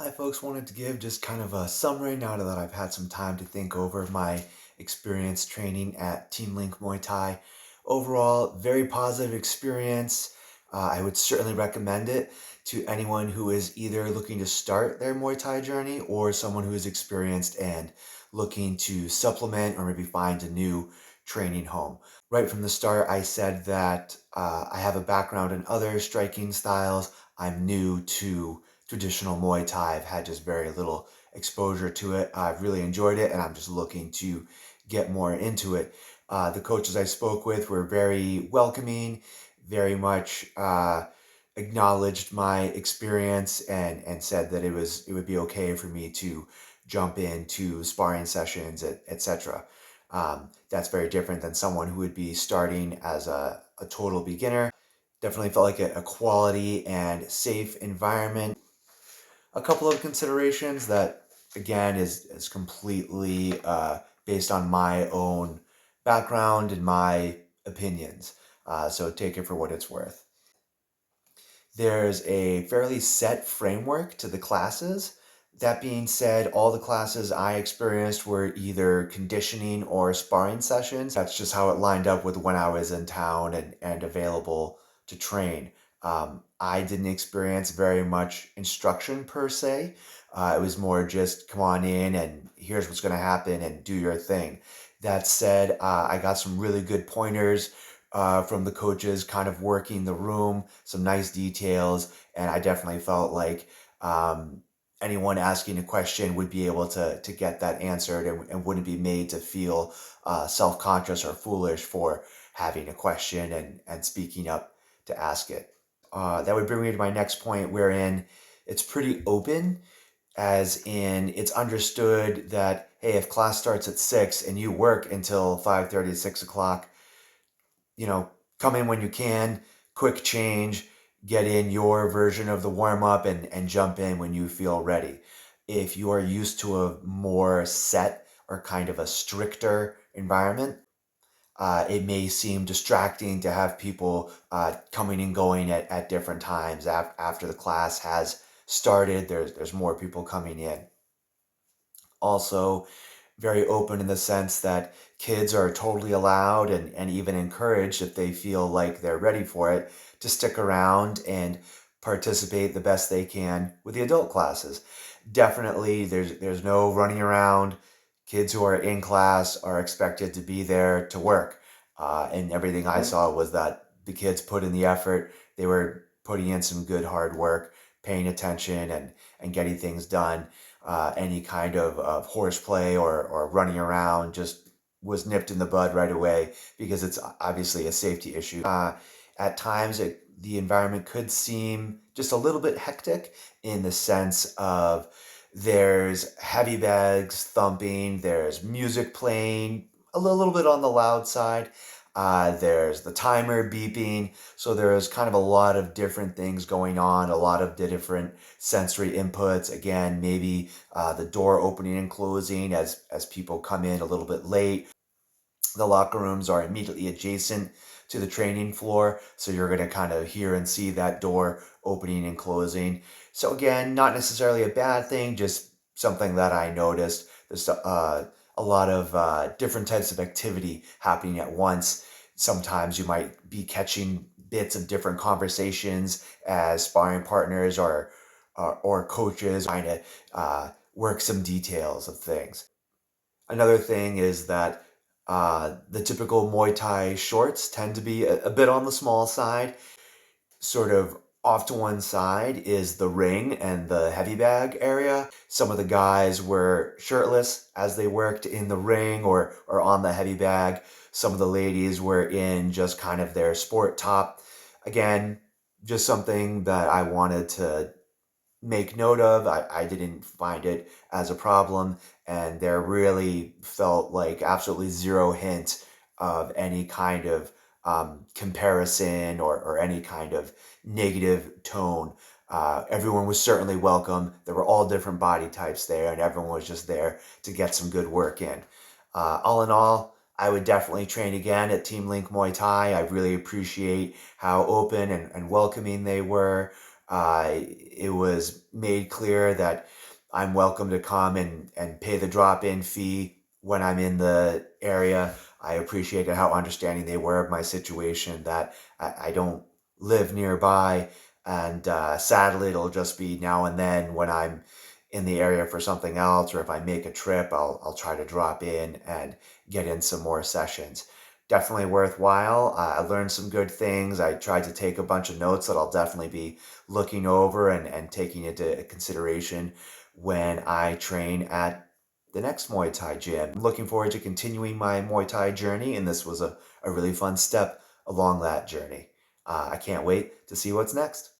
Hi folks, wanted to give just kind of a summary now that I've had some time to think over my experience training at Team Link Muay Thai. Overall, very positive experience. I would certainly recommend it to anyone who is either looking to start their Muay Thai journey or someone who is experienced and looking to supplement or maybe find a new training home. Right from the start, I said that I have a background in other striking styles. I'm new to traditional Muay Thai. I've had just very little exposure to it. I've really enjoyed it, and I'm just looking to get more into it. The coaches I spoke with were very welcoming, very much acknowledged my experience and said that it would be okay for me to jump into sparring sessions, etc. That's very different than someone who would be starting as a total beginner. Definitely felt like a quality and safe environment. A couple of considerations that, again, is completely based on my own background and my opinions. So take it for what it's worth. There's a fairly set framework to the classes. That being said, all the classes I experienced were either conditioning or sparring sessions. That's just how it lined up with when I was in town and available to train. I didn't experience very much instruction per se. It was more just come on in and here's what's going to happen and do your thing. That said, I got some really good pointers from the coaches, kind of working the room, some nice details, and I definitely felt like anyone asking a question would be able to get that answered and wouldn't be made to feel self-conscious or foolish for having a question and speaking up to ask it. That would bring me to my next point, wherein it's pretty open, as in it's understood that, hey, if class starts at 6 and you work until 5:30 6 o'clock, you know, come in when you can, quick change, get in your version of the warm up and jump in when you feel ready. If you are used to a more set or kind of a stricter environment, it may seem distracting to have people coming and going at different times after the class has started. There's more people coming in. Also, very open in the sense that kids are totally allowed and even encouraged, if they feel like they're ready for it, to stick around and participate the best they can with the adult classes. Definitely, there's no running around. Kids who are in class are expected to be there to work. And everything I saw was that the kids put in the effort. They were putting in some good hard work, paying attention and getting things done. Any kind of horseplay or running around just was nipped in the bud right away because it's obviously a safety issue. At times, the environment could seem just a little bit hectic in the sense of there's heavy bags thumping, there's music playing, a little bit on the loud side. There's the timer beeping. So there's kind of a lot of different things going on, a lot of different sensory inputs. Again, maybe the door opening and closing as people come in a little bit late. The locker rooms are immediately adjacent to the training floor, so you're going to kind of hear and see that door opening and closing. So again, not necessarily a bad thing, just something that I noticed. There's a lot of different types of activity happening at once. Sometimes you might be catching bits of different conversations as sparring partners or coaches trying to work some details of things. Another thing is that the typical Muay Thai shorts tend to be a bit on the small side. Sort of off to one side is the ring and the heavy bag area. Some of the guys were shirtless as they worked in the ring or on the heavy bag. Some of the ladies were in just kind of their sport top. Again, just something that I wanted to make note of. I didn't find it as a problem, and there really felt like absolutely zero hint of any kind of comparison or any kind of negative tone. Everyone was certainly welcome. There were all different body types there, and everyone was just there to get some good work in. All in all, I would definitely train again at Team Link Muay Thai. I really appreciate how open and welcoming they were. It was made clear that I'm welcome to come and pay the drop-in fee when I'm in the area. I appreciated how understanding they were of my situation, that I don't live nearby. And sadly, it'll just be now and then when I'm in the area for something else, or if I make a trip, I'll try to drop in and get in some more sessions. Definitely worthwhile. I learned some good things. I tried to take a bunch of notes that I'll definitely be looking over and taking into consideration when I train at the next Muay Thai gym. I'm looking forward to continuing my Muay Thai journey, and this was a really fun step along that journey. I can't wait to see what's next.